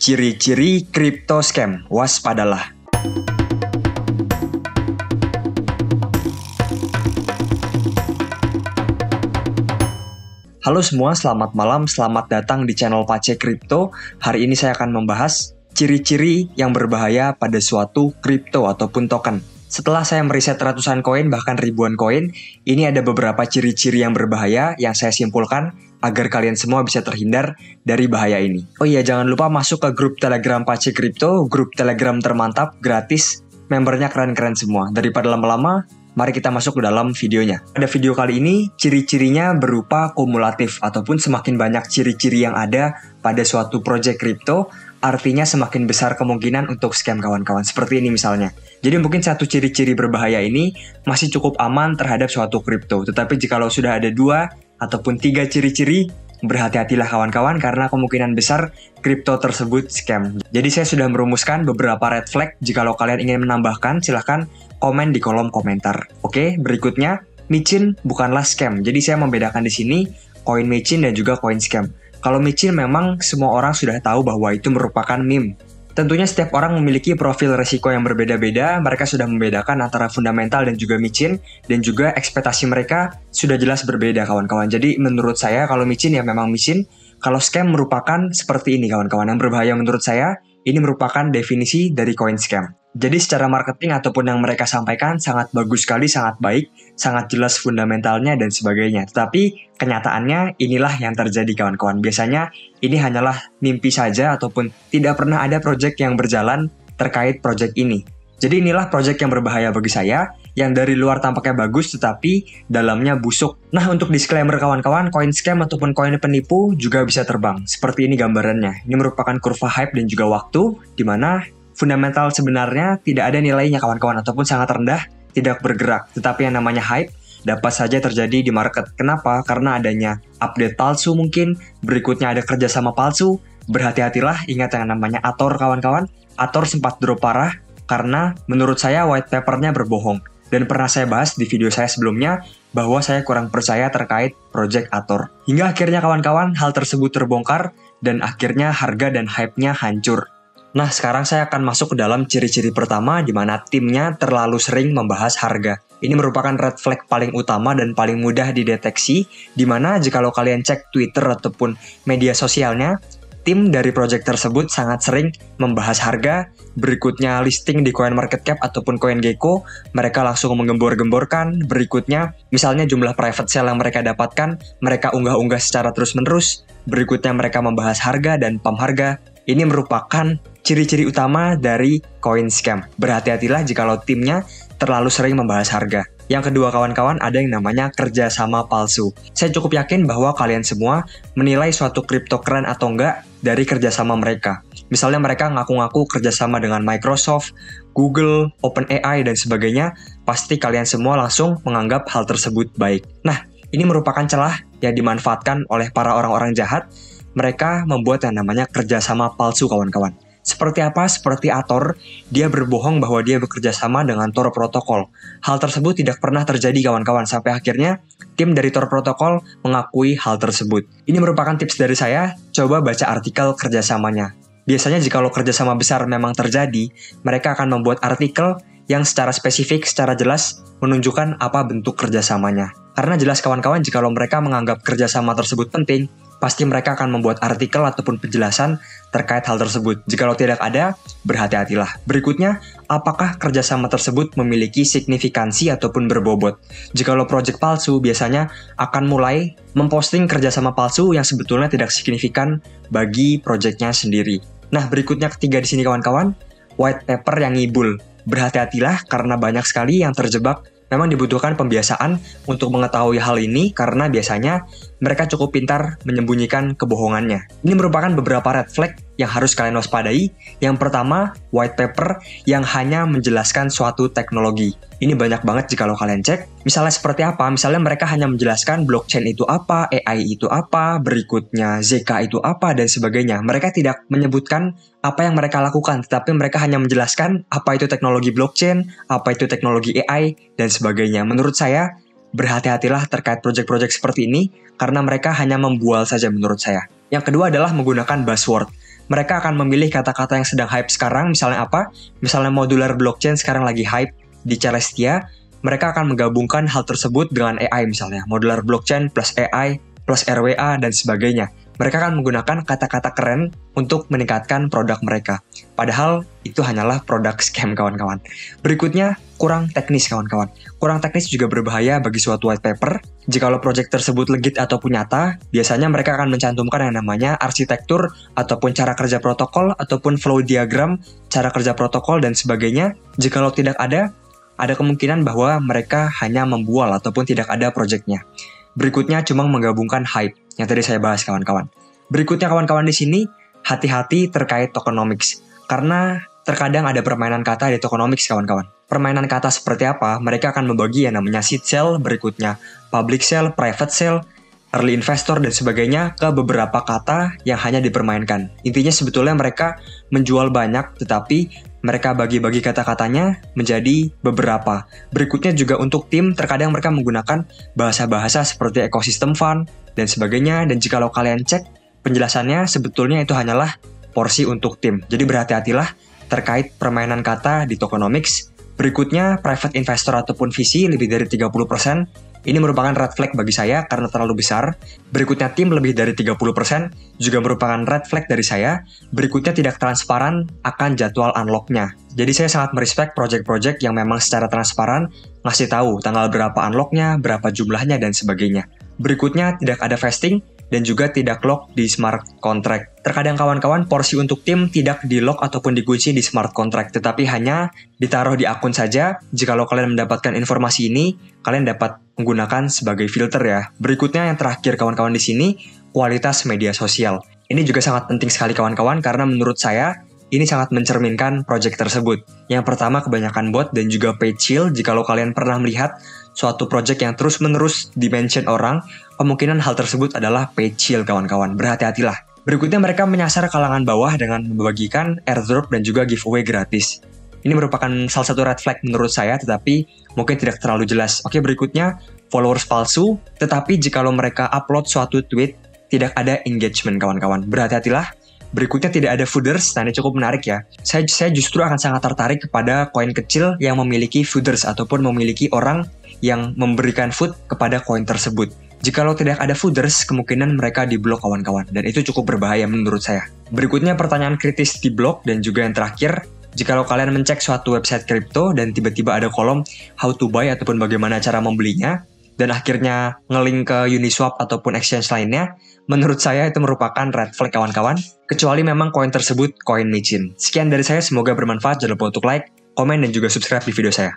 Ciri-ciri crypto scam, waspadalah. Halo semua, selamat malam, selamat datang di channel Pace Crypto. Hari ini saya akan membahas ciri-ciri yang berbahaya pada suatu kripto ataupun token. Setelah saya meriset ratusan koin, bahkan ribuan koin, ini ada beberapa ciri-ciri yang berbahaya yang saya simpulkan agar kalian semua bisa terhindar dari bahaya ini. Oh iya, jangan lupa masuk ke grup Telegram Pace Crypto, grup Telegram termantap, gratis, membernya keren-keren semua. Daripada lama-lama, mari kita masuk ke dalam videonya. Pada video kali ini, ciri-cirinya berupa kumulatif ataupun semakin banyak ciri-ciri yang ada pada suatu project kripto, artinya semakin besar kemungkinan untuk scam kawan-kawan. Seperti ini misalnya. Jadi mungkin satu ciri-ciri berbahaya ini masih cukup aman terhadap suatu kripto. Tetapi jikalau sudah ada 2 ataupun 3 ciri-ciri, berhati-hatilah kawan-kawan karena kemungkinan besar kripto tersebut scam. Jadi saya sudah merumuskan beberapa red flag. Jikalau kalian ingin menambahkan, silahkan komen di kolom komentar. Oke, berikutnya, micin bukanlah scam. Jadi saya membedakan di sini koin micin dan juga koin scam. Kalau micin memang semua orang sudah tahu bahwa itu merupakan meme. Tentunya setiap orang memiliki profil resiko yang berbeda-beda, mereka sudah membedakan antara fundamental dan juga micin, dan juga ekspektasi mereka sudah jelas berbeda kawan-kawan. Jadi menurut saya kalau micin ya memang micin, kalau scam merupakan seperti ini kawan-kawan. Yang berbahaya menurut saya, ini merupakan definisi dari koin scam. Jadi secara marketing ataupun yang mereka sampaikan sangat bagus sekali, sangat baik, sangat jelas fundamentalnya dan sebagainya. Tetapi kenyataannya inilah yang terjadi kawan-kawan. Biasanya ini hanyalah mimpi saja ataupun tidak pernah ada project yang berjalan terkait project ini. Jadi inilah project yang berbahaya bagi saya, yang dari luar tampaknya bagus tetapi dalamnya busuk. Nah, untuk disclaimer kawan-kawan, koin scam ataupun koin penipu juga bisa terbang. Seperti ini gambarannya. Ini merupakan kurva hype dan juga waktu, di mana fundamental sebenarnya tidak ada nilainya kawan-kawan ataupun sangat rendah, tidak bergerak. Tetapi yang namanya hype dapat saja terjadi di market. Kenapa? Karena adanya update palsu mungkin, berikutnya ada kerjasama palsu. Berhati-hatilah, ingat yang namanya Ator kawan-kawan. Ator sempat drop parah karena menurut saya white papernya berbohong. Dan pernah saya bahas di video saya sebelumnya bahwa saya kurang percaya terkait project Ator. Hingga akhirnya kawan-kawan hal tersebut terbongkar dan akhirnya harga dan hype-nya hancur. Nah, sekarang saya akan masuk ke dalam ciri-ciri pertama di mana timnya terlalu sering membahas harga. Ini merupakan red flag paling utama dan paling mudah dideteksi, di mana jikalau kalian cek Twitter ataupun media sosialnya, tim dari project tersebut sangat sering membahas harga. Berikutnya listing di CoinMarketCap ataupun CoinGecko, mereka langsung menggembor-gemborkan. Berikutnya, misalnya jumlah private sale yang mereka dapatkan, mereka unggah-unggah secara terus-menerus. Berikutnya mereka membahas harga dan pump harga. Ini merupakan ciri-ciri utama dari koin scam. Berhati-hatilah jikalau timnya terlalu sering membahas harga. Yang kedua kawan-kawan, ada yang namanya kerjasama palsu. Saya cukup yakin bahwa kalian semua menilai suatu kripto keren atau enggak dari kerjasama mereka. Misalnya mereka ngaku-ngaku kerjasama dengan Microsoft, Google, OpenAI, dan sebagainya, pasti kalian semua langsung menganggap hal tersebut baik. Nah, ini merupakan celah yang dimanfaatkan oleh para orang-orang jahat. Mereka membuat yang namanya kerjasama palsu kawan-kawan. Seperti apa? Seperti Ator, dia berbohong bahwa dia bekerja sama dengan Tor Protocol. Hal tersebut tidak pernah terjadi kawan-kawan, sampai akhirnya tim dari Tor Protocol mengakui hal tersebut. Ini merupakan tips dari saya, coba baca artikel kerjasamanya. Biasanya jikalau kerjasama besar memang terjadi, mereka akan membuat artikel yang secara spesifik, secara jelas menunjukkan apa bentuk kerjasamanya. Karena jelas kawan-kawan, jikalau mereka menganggap kerjasama tersebut penting, pasti mereka akan membuat artikel ataupun penjelasan terkait hal tersebut. Jikalau tidak ada, berhati-hatilah. Berikutnya, apakah kerjasama tersebut memiliki signifikansi ataupun berbobot? Jikalau project palsu, biasanya akan mulai memposting kerjasama palsu yang sebetulnya tidak signifikan bagi projectnya sendiri. Nah, berikutnya ketiga di sini kawan-kawan, white paper yang ngibul. Berhati-hatilah karena banyak sekali yang terjebak. Memang dibutuhkan pembiasaan untuk mengetahui hal ini karena biasanya mereka cukup pintar menyembunyikan kebohongannya. Ini merupakan beberapa red flag yang harus kalian waspadai. Yang pertama, white paper yang hanya menjelaskan suatu teknologi. Ini banyak banget jikalau kalian cek. Misalnya seperti apa? Misalnya mereka hanya menjelaskan blockchain itu apa, AI itu apa, berikutnya ZK itu apa, dan sebagainya. Mereka tidak menyebutkan apa yang mereka lakukan, tetapi mereka hanya menjelaskan apa itu teknologi blockchain, apa itu teknologi AI, dan sebagainya. Menurut saya, berhati-hatilah terkait project-project seperti ini, karena mereka hanya membual saja menurut saya. Yang kedua adalah menggunakan buzzword. mereka akan memilih kata-kata yang sedang hype sekarang, misalnya apa? Misalnya modular blockchain sekarang lagi hype di Celestia, mereka akan menggabungkan hal tersebut dengan AI misalnya, modular blockchain plus AI plus RWA dan sebagainya. Mereka akan menggunakan kata-kata keren untuk meningkatkan produk mereka. Padahal itu hanyalah produk scam kawan-kawan. Berikutnya, kurang teknis kawan-kawan. Kurang teknis juga berbahaya bagi suatu white paper. Jikalau project tersebut legit ataupun nyata, biasanya mereka akan mencantumkan yang namanya arsitektur ataupun cara kerja protokol ataupun flow diagram, cara kerja protokol dan sebagainya. Jikalau tidak ada kemungkinan bahwa mereka hanya membual ataupun tidak ada projectnya. Berikutnya cuma menggabungkan hype yang tadi saya bahas kawan-kawan. Berikutnya kawan-kawan di sini hati-hati terkait tokenomics karena terkadang ada permainan kata di tokenomics kawan-kawan. Permainan kata seperti apa? Mereka akan membagi yang namanya seed sale, berikutnya public sale, private sale, early investor dan sebagainya ke beberapa kata yang hanya dipermainkan. Intinya sebetulnya mereka menjual banyak tetapi mereka bagi-bagi kata-katanya menjadi beberapa. Berikutnya juga untuk tim, terkadang mereka menggunakan bahasa-bahasa seperti ekosistem fund dan sebagainya. Dan jikalau kalian cek, penjelasannya sebetulnya itu hanyalah porsi untuk tim. Jadi berhati-hatilah terkait permainan kata di tokenomics. Berikutnya, private investor ataupun VC lebih dari 30%. Ini merupakan red flag bagi saya karena terlalu besar. Berikutnya tim lebih dari 30% juga merupakan red flag dari saya. Berikutnya tidak transparan akan jadwal unlock-nya. Jadi saya sangat merespek project-project yang memang secara transparan ngasih tahu tanggal berapa unlock-nya, berapa jumlahnya dan sebagainya. Berikutnya tidak ada vesting dan juga tidak lock di smart contract. Terkadang kawan-kawan porsi untuk tim tidak di lock ataupun dikunci di smart contract, tetapi hanya ditaruh di akun saja. Jikalau kalian mendapatkan informasi ini, kalian dapat menggunakan sebagai filter ya. Berikutnya yang terakhir kawan-kawan di sini, kualitas media sosial. Ini juga sangat penting sekali kawan-kawan karena menurut saya ini sangat mencerminkan project tersebut. Yang pertama kebanyakan bot dan juga paid shield. Jikalau kalian pernah melihat suatu project yang terus-menerus dimention orang, kemungkinan hal tersebut adalah paid shield kawan-kawan. Berhati-hatilah. Berikutnya mereka menyasar kalangan bawah dengan membagikan airdrop dan juga giveaway gratis. Ini merupakan salah satu red flag menurut saya, tetapi mungkin tidak terlalu jelas. Oke, berikutnya followers palsu, tetapi jikalau mereka upload suatu tweet, tidak ada engagement kawan-kawan. Berhati-hatilah. Berikutnya tidak ada fooders, nah ini cukup menarik ya. Saya justru akan sangat tertarik kepada koin kecil yang memiliki fooders ataupun memiliki orang yang memberikan food kepada koin tersebut. Jikalau tidak ada fooders, kemungkinan mereka di-blok kawan-kawan, dan itu cukup berbahaya menurut saya. Berikutnya pertanyaan kritis di-blok, dan juga yang terakhir, jikalau kalian mencek suatu website kripto dan tiba-tiba ada kolom how to buy ataupun bagaimana cara membelinya, dan akhirnya nge-link ke Uniswap ataupun exchange lainnya, menurut saya itu merupakan red flag kawan-kawan, kecuali memang koin tersebut koin micin. Sekian dari saya, semoga bermanfaat. Jangan lupa untuk like, komen, dan juga subscribe di video saya.